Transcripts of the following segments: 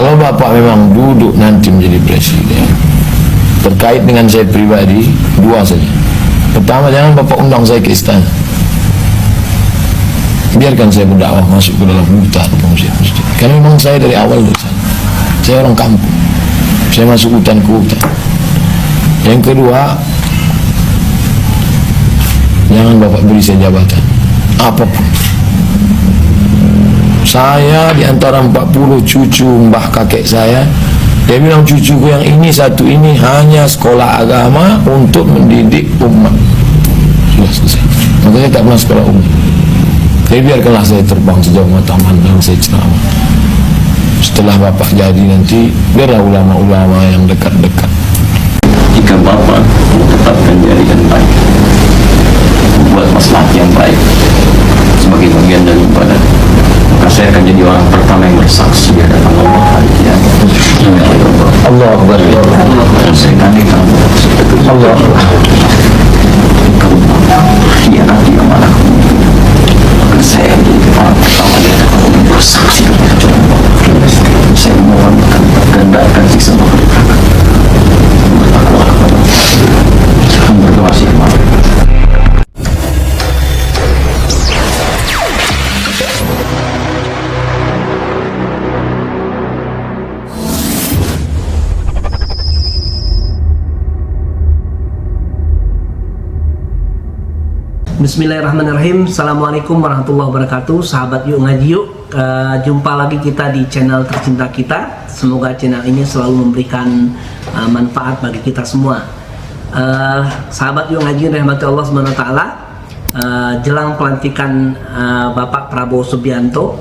Kalau Bapak memang duduk nanti menjadi presiden, terkait dengan saya pribadi, dua saja. Pertama, jangan Bapak undang saya ke istana. Biarkan saya berdakwah masuk ke dalam hutan, ke masjid-masjid. Karena memang saya dari awal dari sana. Saya orang kampung. Saya masuk hutan ke hutan. Yang kedua, jangan Bapak beri saya jabatan apapun. Saya di antara 40 cucu mbah kakek saya, dia bilang cucuku yang ini satu ini hanya sekolah agama untuk mendidik umat. Sudah selesai. Makanya tak pernah sekolah umum. Jadi biarkanlah saya terbang sejauh mata pandang, saya ceramah. Setelah Bapak jadi nanti, biarlah ulama-ulama yang dekat-dekat. Jika Bapak menetapkan jari yang baik, membuat maslahat yang baik sebagai bagian dari ibadah, maka saya akan jadi orang pertama yang bersaksi di hadapan Allah hari kiamat. Allah Akbar. Saya tanya kamu, Allah kamu khianati amanahku, maka saya jadi orang pertama di hadapan Allah yang bersaksi kepada Allah. Saya mohon akan gandakan siksa neraka. Bertakwalah kepada Allah. Berdoa sih, Bismillahirrahmanirrahim. Assalamualaikum warahmatullahi wabarakatuh. Sahabat Yuk Ngaji Yuk, jumpa lagi kita di channel tercinta kita. Semoga channel ini selalu memberikan manfaat bagi kita semua. Sahabat Yuk Ngaji Yuk, rahmati Allah SWT, jelang pelantikan Bapak Prabowo Subianto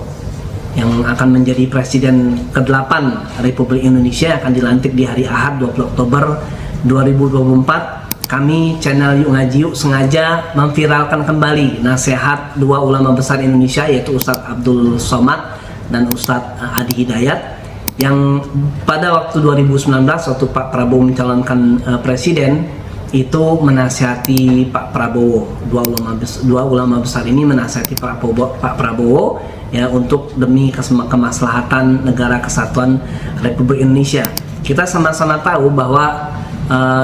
yang akan menjadi Presiden ke-8 Republik Indonesia, akan dilantik di hari Ahad 20 Oktober 2024. Kami channel Yuk Ngaji Yuk sengaja memviralkan kembali nasihat dua ulama besar Indonesia, yaitu Ustadz Abdul Somad dan Ustadz Adi Hidayat, yang pada waktu 2019 waktu Pak Prabowo mencalonkan presiden itu menasihati Pak Prabowo. Dua ulama besar ini menasihati Pak Prabowo ya, untuk demi kemaslahatan negara kesatuan Republik Indonesia. Kita sama-sama tahu bahwa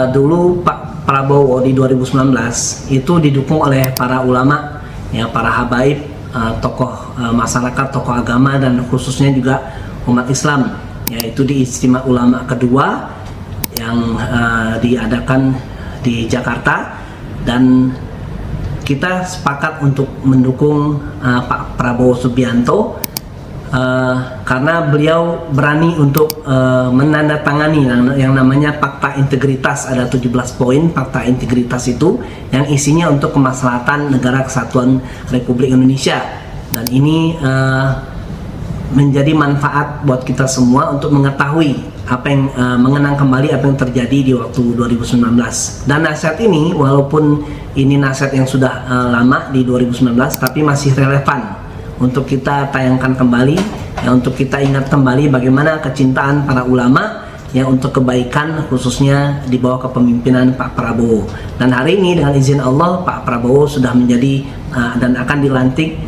dulu Pak Prabowo di 2019 itu didukung oleh para ulama, ya, para habaib, tokoh masyarakat, tokoh agama, dan khususnya juga umat Islam, yaitu di Istimewa Ulama kedua yang diadakan di Jakarta, dan kita sepakat untuk mendukung Pak Prabowo Subianto karena beliau berani untuk menandatangani yang namanya Fakta Integritas. Ada 17 poin Fakta Integritas itu yang isinya untuk kemaslahatan negara kesatuan Republik Indonesia, dan ini menjadi manfaat buat kita semua untuk mengetahui apa yang mengenang kembali apa yang terjadi di waktu 2019. Dan nasihat ini, walaupun ini nasihat yang sudah lama di 2019, tapi masih relevan untuk kita tayangkan kembali, ya, untuk kita ingat kembali bagaimana kecintaan para ulama yang untuk kebaikan, khususnya di bawah kepemimpinan Pak Prabowo. Dan hari ini dengan izin Allah, Pak Prabowo sudah menjadi dan akan dilantik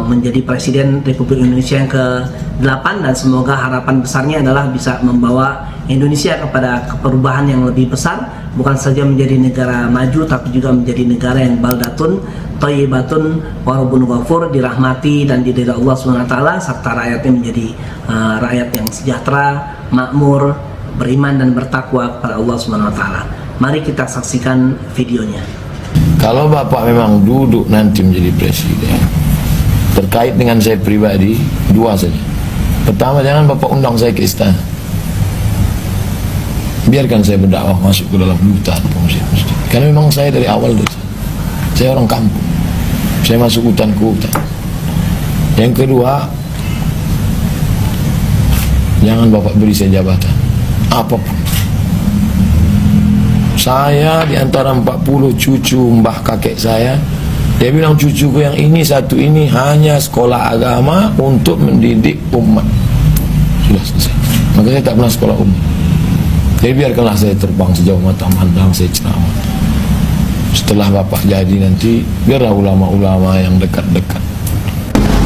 menjadi Presiden Republik Indonesia yang ke-8, dan semoga harapan besarnya adalah bisa membawa Indonesia kepada perubahan yang lebih besar, bukan saja menjadi negara maju tapi juga menjadi negara yang baldatun thayyibatun warabun ghafur, dirahmati dan diridhai Allah SWT, serta rakyatnya menjadi rakyat yang sejahtera, makmur, beriman dan bertakwa kepada Allah SWT. Mari kita saksikan videonya. Kalau Bapak memang duduk nanti menjadi presiden, terkait dengan saya pribadi, dua saja. Pertama, jangan Bapak undang saya ke istana. Biarkan saya berdakwah masuk ke dalam hutan, ke masjid-masjid. Karena memang saya dari awal dari sana. Saya orang kampung. Saya masuk hutan ke hutan. Yang kedua, jangan Bapak beri saya jabatan apapun. Saya di antara 40 cucu mbah kakek saya, dia bilang cucuku yang ini satu ini hanya sekolah agama untuk mendidik umat. Sudah selesai. Makanya saya tak pernah sekolah umum. Jadi biarkanlah saya terbang sejauh mata pandang, saya ceramah. Setelah Bapak jadi nanti, biarlah ulama-ulama yang dekat-dekat.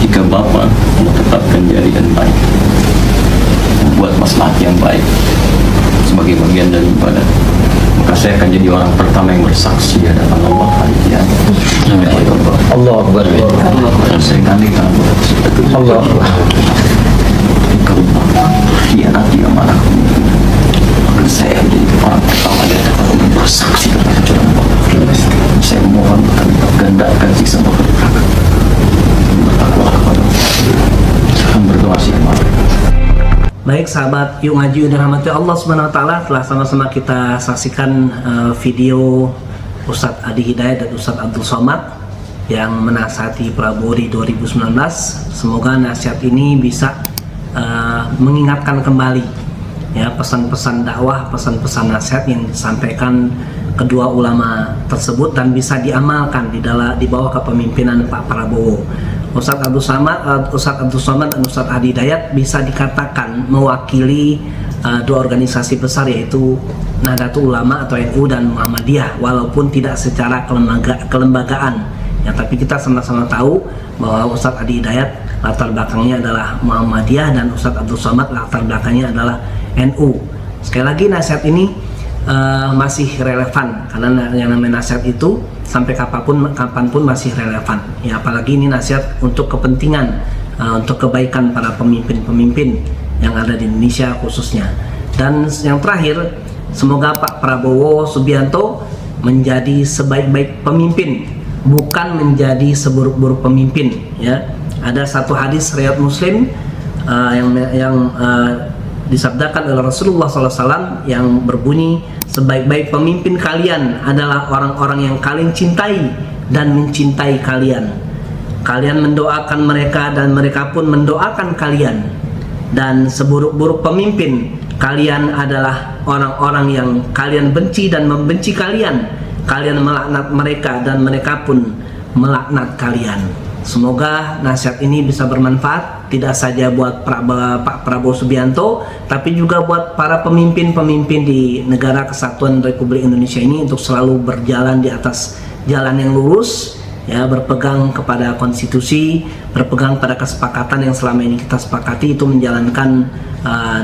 Jika Bapak menetapkan jari yang baik, membuat manfaat yang baik sebagai bagian dari ibadah, maka saya akan jadi orang pertama yang bersaksi di hadapan Allah hari kiamat. Allah Akbar. Saya kandungkan Allah Akbar. kalau khianati amanahku, maka saya menjadi orang pertama di hadapan Allah yang bersaksi di hadapan Allah. Saya mohon akan gandakan siksa neraka. Bertakwalah kepada Allah. Berdoa sih. Baik sahabat Yuk Ngaji yang dirahmati Allah Subhanahu wa taala, telah sama-sama kita saksikan video Ustadz Adi Hidayat dan Ustadz Abdul Somad yang menasihati Prabowo di 2019. Semoga nasihat ini bisa mengingatkan kembali ya pesan-pesan dakwah, pesan-pesan nasihat yang disampaikan kedua ulama tersebut dan bisa diamalkan di bawah kepemimpinan Pak Prabowo. Ustadz Abdul Somad dan Ustadz Adi Hidayat bisa dikatakan mewakili dua organisasi besar, yaitu Nahdlatul Ulama atau NU dan Muhammadiyah, walaupun tidak secara kelembagaan ya, tapi kita sama-sama tahu bahwa Ustadz Adi Hidayat latar belakangnya adalah Muhammadiyah dan Ustadz Abdul Somad latar belakangnya adalah NU. Sekali lagi nasihat ini masih relevan, karena yang namanya nasihat itu sampai kapanpun masih relevan ya, apalagi ini nasihat untuk kepentingan untuk kebaikan para pemimpin-pemimpin yang ada di Indonesia khususnya. Dan yang terakhir, semoga Pak Prabowo Subianto menjadi sebaik-baik pemimpin, bukan menjadi seburuk-buruk pemimpin ya. Ada satu hadis riwayat Muslim yang disabdakan oleh Rasulullah SAW yang berbunyi, sebaik-baik pemimpin kalian adalah orang-orang yang kalian cintai dan mencintai kalian. Kalian mendoakan mereka dan mereka pun mendoakan kalian. Dan seburuk-buruk pemimpin kalian adalah orang-orang yang kalian benci dan membenci kalian. Kalian melaknat mereka dan mereka pun melaknat kalian. Semoga nasihat ini bisa bermanfaat tidak saja buat Pak Prabowo Subianto, tapi juga buat para pemimpin-pemimpin di Negara Kesatuan Republik Indonesia ini untuk selalu berjalan di atas jalan yang lurus ya, berpegang kepada konstitusi, berpegang pada kesepakatan yang selama ini kita sepakati, itu menjalankan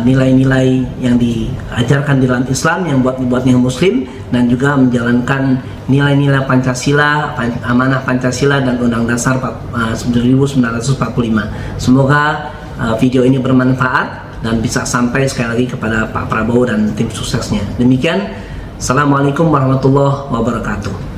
nilai-nilai yang diajarkan di dalam Islam yang buatnya Muslim, dan juga menjalankan nilai-nilai Pancasila, amanah Pancasila dan Undang-Undang Dasar 1945. Semoga video ini bermanfaat dan bisa sampai sekali lagi kepada Pak Prabowo dan tim suksesnya. Demikian, Assalamualaikum warahmatullahi wabarakatuh.